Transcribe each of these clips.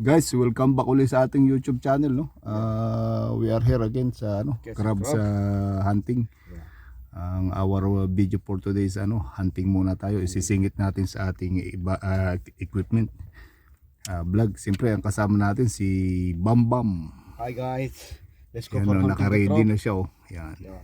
Guys, welcome back ulit sa ating YouTube channel, no? We are here again sa crabs hunting. Ang our video for today is hunting muna tayo. Isisingit natin sa ating equipment. Vlog. Siyempre, ang kasama natin si Bambam. Hi guys. Let's go Yan, for hunting naka-ready the na siya, oh. Yan. Yeah.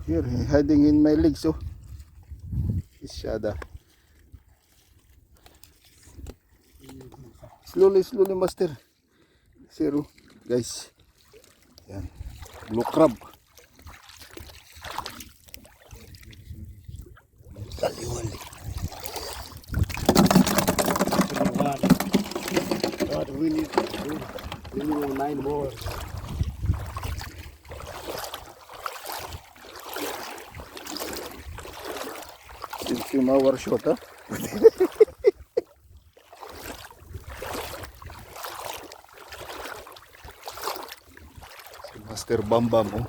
Here, hiding in my legs, oh. Isyada. Slowly, master. Zero, guys. Yan. Blue crab. Kaliwali. God, we need 9 more. It's in our shot, ha? Si Master Bambam, oh.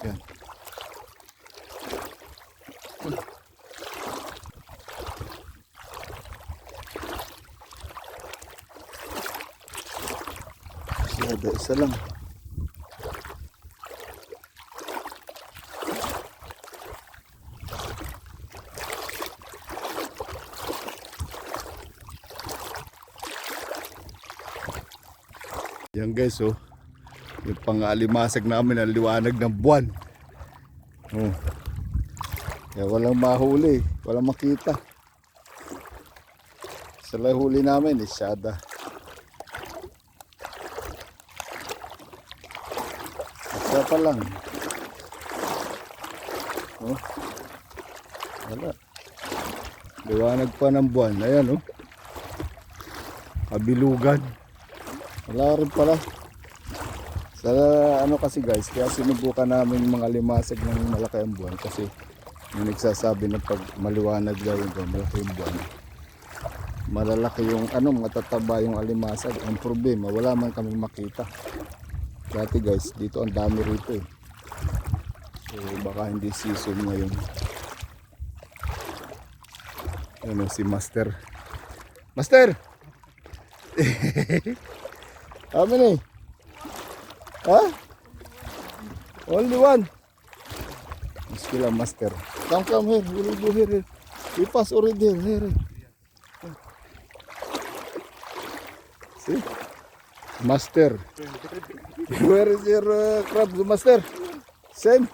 Yan. Ada isa lang. Yan guys, oh. Yung pang-alimasag namin ang liwanag ng buwan. Oh. Kaya walang mahuli, walang makita. Sa huli namin, isyada. Isa pa lang. Oh. Wala. Liwanag pa ng buwan. Ayan, oh. Kabilugan. Wala rin pala. Sa kasi guys, kaya sinubukan namin mga limasag ng malaki ang buwan kasi may nagsasabi na pag maliwanag daw yung malaki yung buwan, malalaki yung matataba yung alimasag. Ang problema, wala man kami makita. Dati guys, dito ang dami rito eh. So baka hindi season ngayon. Ano si Master. Master! Kami na eh. Ha? Only one. Muskila Master. Come here. We'll go here. We pass already here. See? Master. Where is your crab, Master? Same?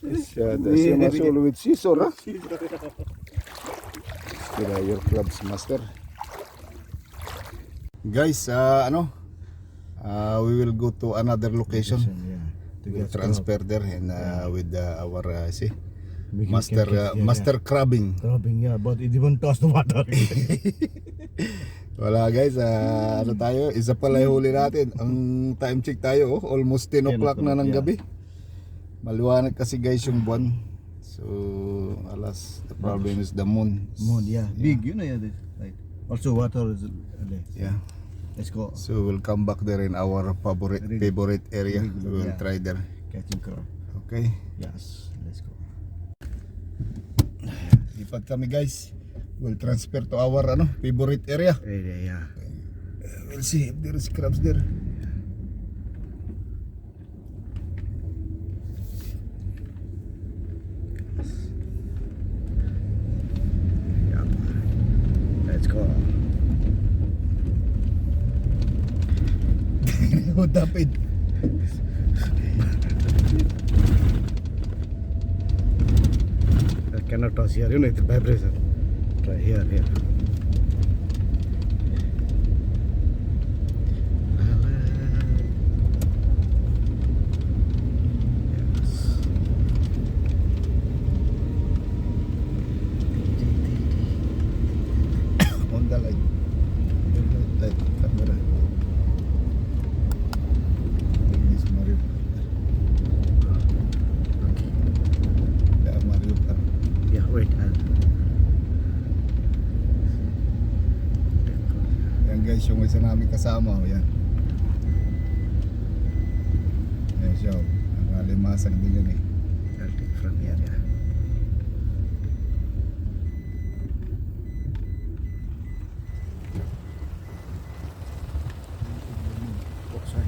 Same as all with scissor, huh? sila your clubs master. Guys, we will go to another location. Yeah. To We'll get transfer there and with our We can master catch, master crabbing. Crabbing, yeah, but it won't toss the water. Wala guys, ano tayo? Isa pala yung huli natin. Ang time check tayo, almost 10 o'clock na ng gabi. Maliwanag kasi guys yung buwan. So, alas, the problem is the moon. Moon, yeah. Big, you know, yeah, this, like, also water is less. Yeah. Let's go. So, we'll come back there in our favorite area. We will Yeah. try there. Catching crab. Okay. Yes, let's go. Lipad kami guys. We'll transfer to our favorite area. Yeah. We'll see if there is crabs there. Yeah. Let's go. Oh, David. I cannot toss here, you know, it's vibration. Try here. On the light. Light camera. Take this Mario. Yeah, Mario Kart. Yeah, wait. Yan guys, yung isa namin kasama. Oh, yan. Yan siya. Oh. Nakalimasag din yan eh. I'll take from here, yeah. Oh, sorry.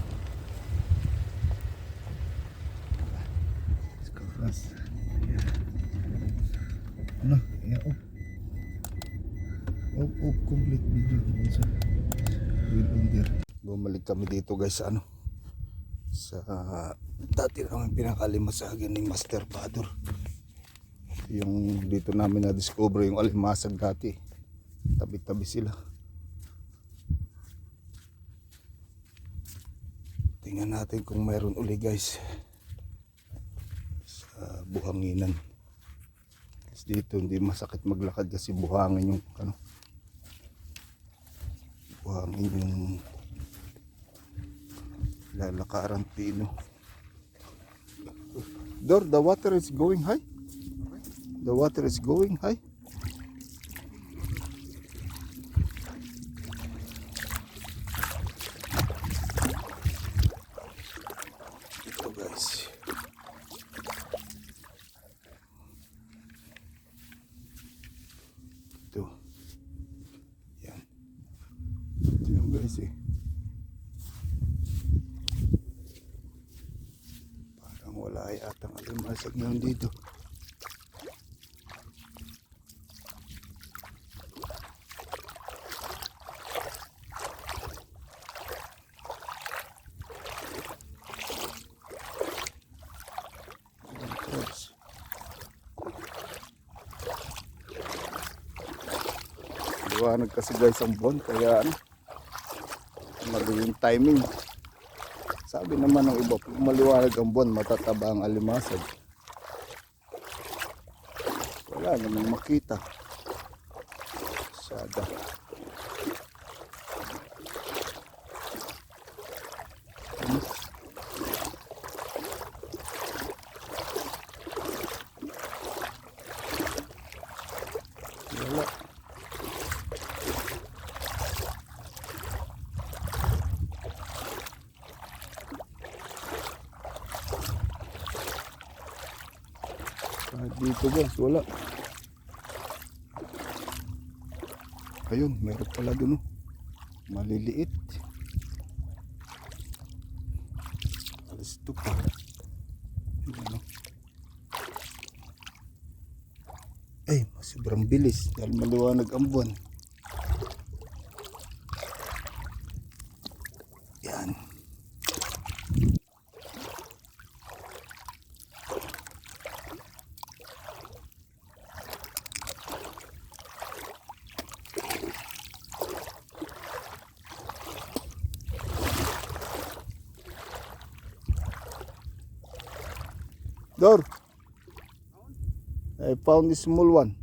Let's go. Plus. Yeah. Ano? Yeah, oh. Oh, complete video. Will on there. Bumalik kami dito guys sa sa dati namin pinakalimasagan ni Master Badur. Yung dito namin na-discover yung alimasag dati. Tabi-tabi sila. Tingnan natin kung mayroon uli guys sa buhanginan. Dito hindi masakit maglakad kasi buhangin yung buhangin yung lalakaran pino. The water is going high. The water is going high. Ito guys. Ito. Yan. Ito yung guys eh. Parang wala yatang alimasag ngayon dito. Liwanag kasi guys ang buwan kaya mali yung timing. Sabi naman ng iba, pag maliwanag ang buwan matataba ang alimasag. Wala namang makita. Sada. Wala. Dito guys, wala. Ayun, meron pala dun maliliit. Alas ito pa. Ayun, ay, sobrang bilis dahil maliwanag ang buwan. Yan. Dor. I found a small one.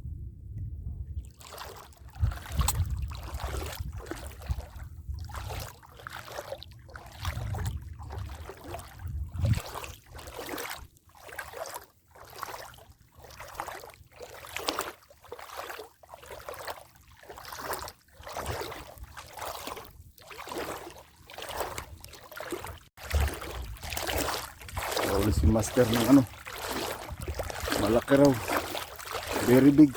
Ulit si master ng ano. Malaki raw. Very big.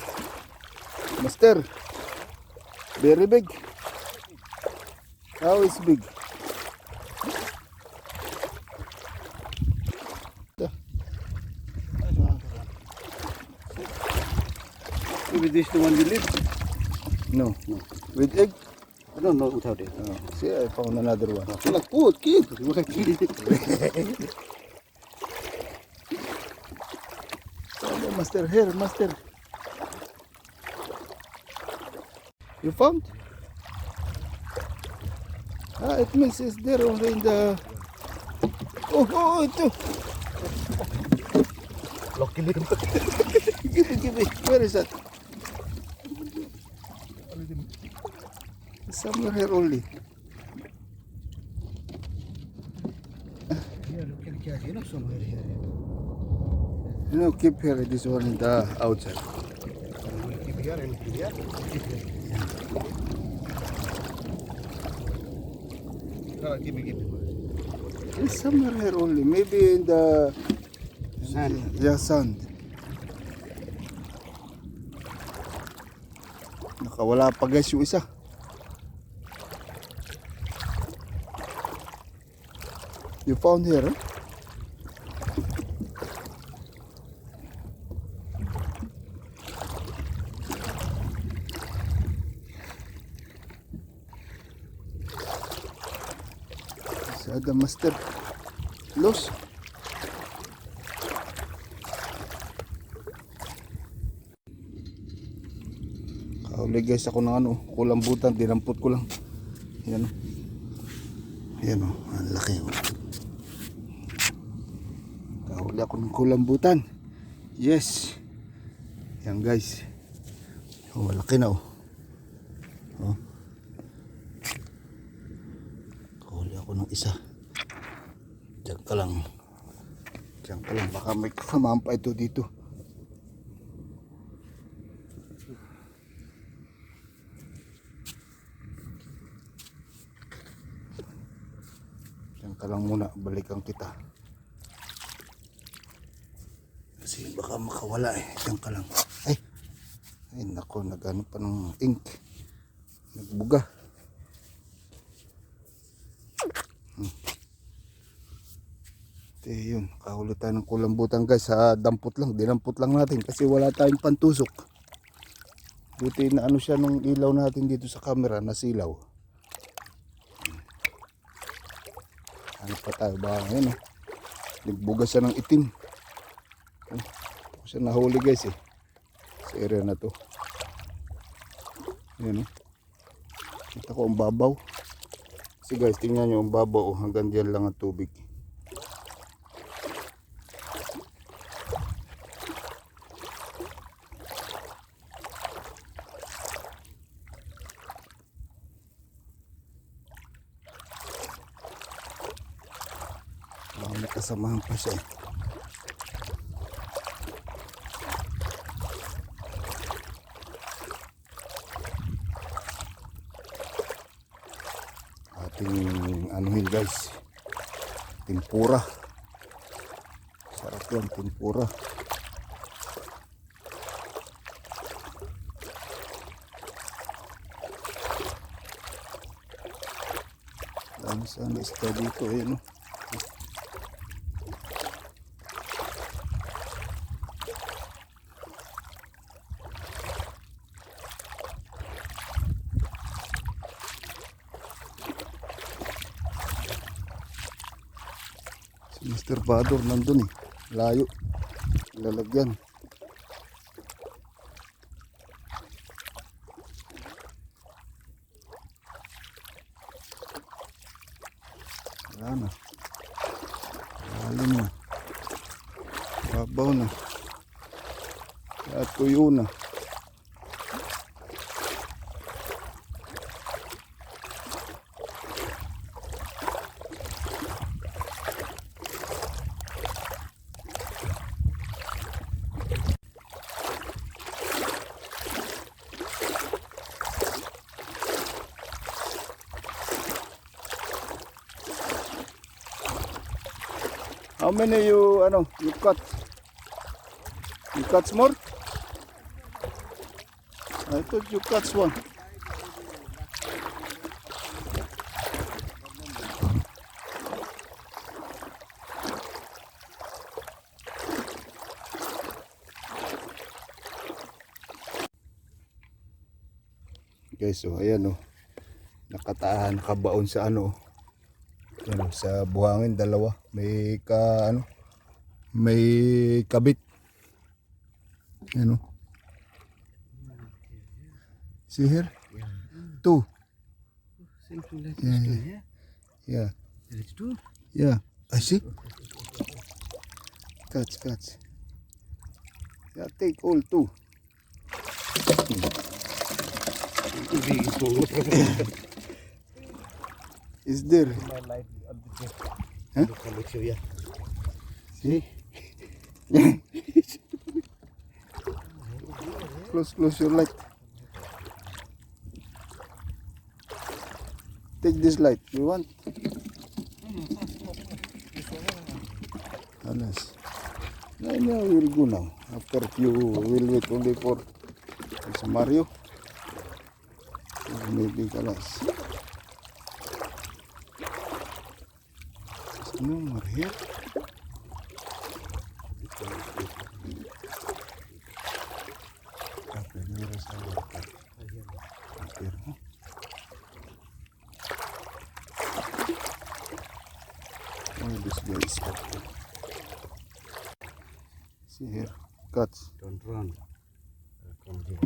Master. Very big. How is big? Maybe this the one you live? No. With egg? I don't know without it. Oh, see, I found another one. Like food, kid. Like kid. Oh, master, here, master. You found? Ah, it means it's there only in the... Oh, ito. Luckily. Give it. Where is that? Somewhere here only. Here, you can catch, somewhere here. You know, keep here, this one in the outside. We'll keep here and keep here. Keep here. No, keep it. It's somewhere here only. Maybe in the... Sand. Yeah, sand. Nakawala pa guys yung isa. You found here, huh? Sada master. Los. Kahuli guys ako ng ano, kulambutan, dinampot ko lang. Yan o. Yan o, ang laki o. Kahuli ako ng kulambutan. Yes. Yan guys. Oh, malaki na o. Oh. Kahuli ako ng isa. Diyan ka lang. Diyan ka lang. Baka may kasamahan pa ito dito. Diyan ka lang muna. Balikan kita. Kasi baka makawala eh. Diyan ka lang. Ay. Ay nako. Nagano pa ng ink. Nagbuga. Yun, kahuli tayo ng kulambutan guys, sa dampot lang, dinampot lang natin kasi wala tayong pantusok. Buti na ano siya nung ilaw natin dito sa camera, nasilaw. Ano pa tayo ba ngayon eh? Nagbuga siya ng itim. Ako siya nahuli guys eh, sa area na to. Yan eh. Kita ko ang babaw. Kasi guys, tingnan nyo ang babaw, hanggang diyan lang ang tubig. May kasamahan pa siya. Ating anuhin guys, tempura. Sarap yan, tempura. Dami sana isda dito eh, no? Si Mr. Bador nandun eh. Layo. Lalagyan. Wala na. Lalim na. baho na. At tuyo na. How many you cut? You cut more? I thought you cut one. Guys, so ayan nakabaon sa yan, sa buhangin dalawa. May may kabit. Ano? See here? Two. Something like Yeah, this, yeah. Yeah. There is two. Yeah. I see. Catch. Yeah, take all two. Is there? My light on the jet. Huh? Look, I'll show you. See? Close your light. Take this light. You want? Alas. No, we'll go now. After you will wait only for Mario. Maybe kalas. No more here. Oh, this guy is happy. See here, cuts. Don't run. Come here.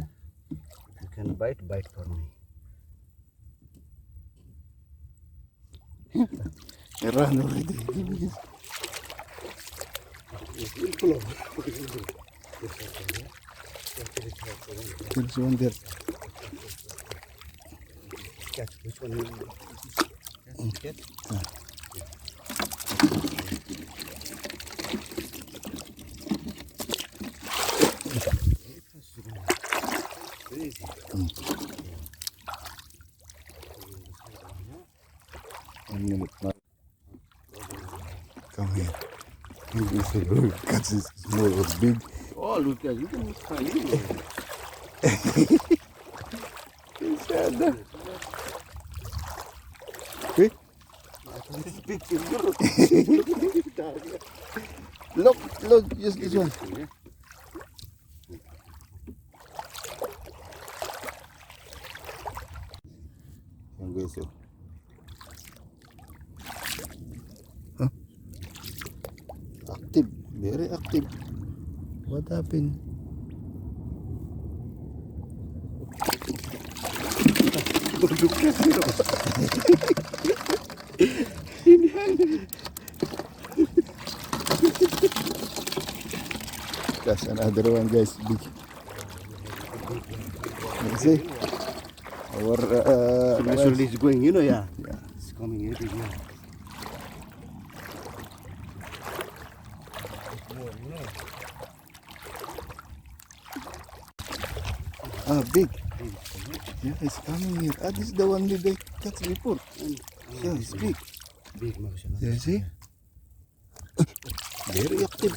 If you can bite for me. I ran already. There's one there. Catch. Which one you catch? One minute now. Come here. You say, oh, cats is small or big. Oh, look at you can find it. Sada. Okay. This big finger. Look, just this one. Yan guys, oh. Huh? Active, very active. What happened? That's another one, guys. Big. You see? Our Naturally it's going, you know, yeah. Yeah. It's coming here, yeah. Big. Yeah, it's coming here. This is the one that I catch before. Yeah, it's big. Big, mashallah. Yeah, see? Very active.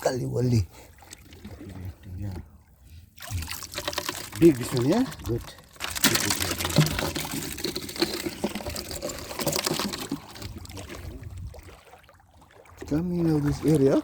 Kaliwali. Yeah. Big this one, yeah? Good. Coming out this area.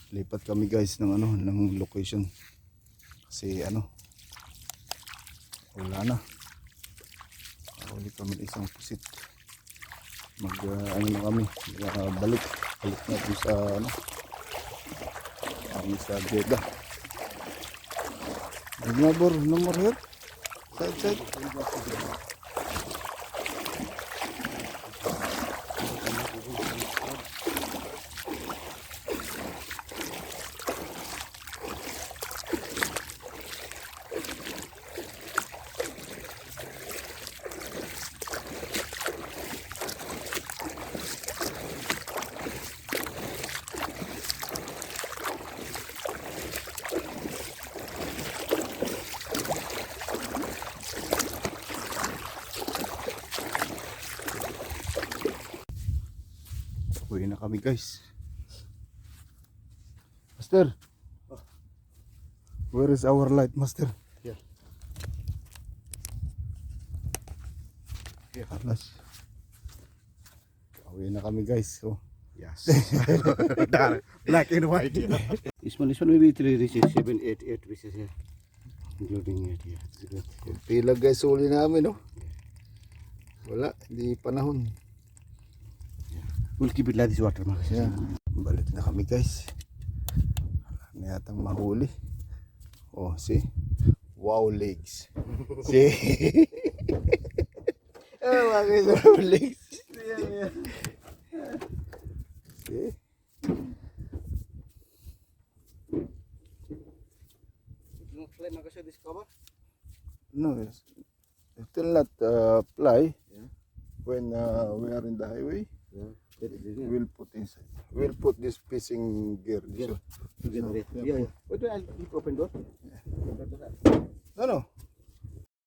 lipat kami guys ng ano, ng location. Kasi ano, wala na. Huli kami ng isang pusit. Ano na kami, balik natin sa ano, kami sa Jeddah. Nabor, no more here. Side. Uwi na kami guys. Master, where is our light, Master? Here. Alas. Uwi na kami guys. So, Yes. Black and white. This one maybe 3 reaches, 7, 8 pieces here. Including 8 here. It's good. pila guys uli namin, no? Wala, hindi panahon. We'll keep it like this water, Marcus. Yeah. Balik na kami guys. Wala na yatang mahuli. Oh, see? Wow legs. See? Oh, bakit wow legs? See? Did you not play, Marcus, this cover? No, it will not fly. Yeah. When we are in the highway. Yeah. That is it, yeah. We'll put inside. We'll put this fishing gear. This Yeah. one. Together. Yeah. Yeah. Wait, I'll keep open door.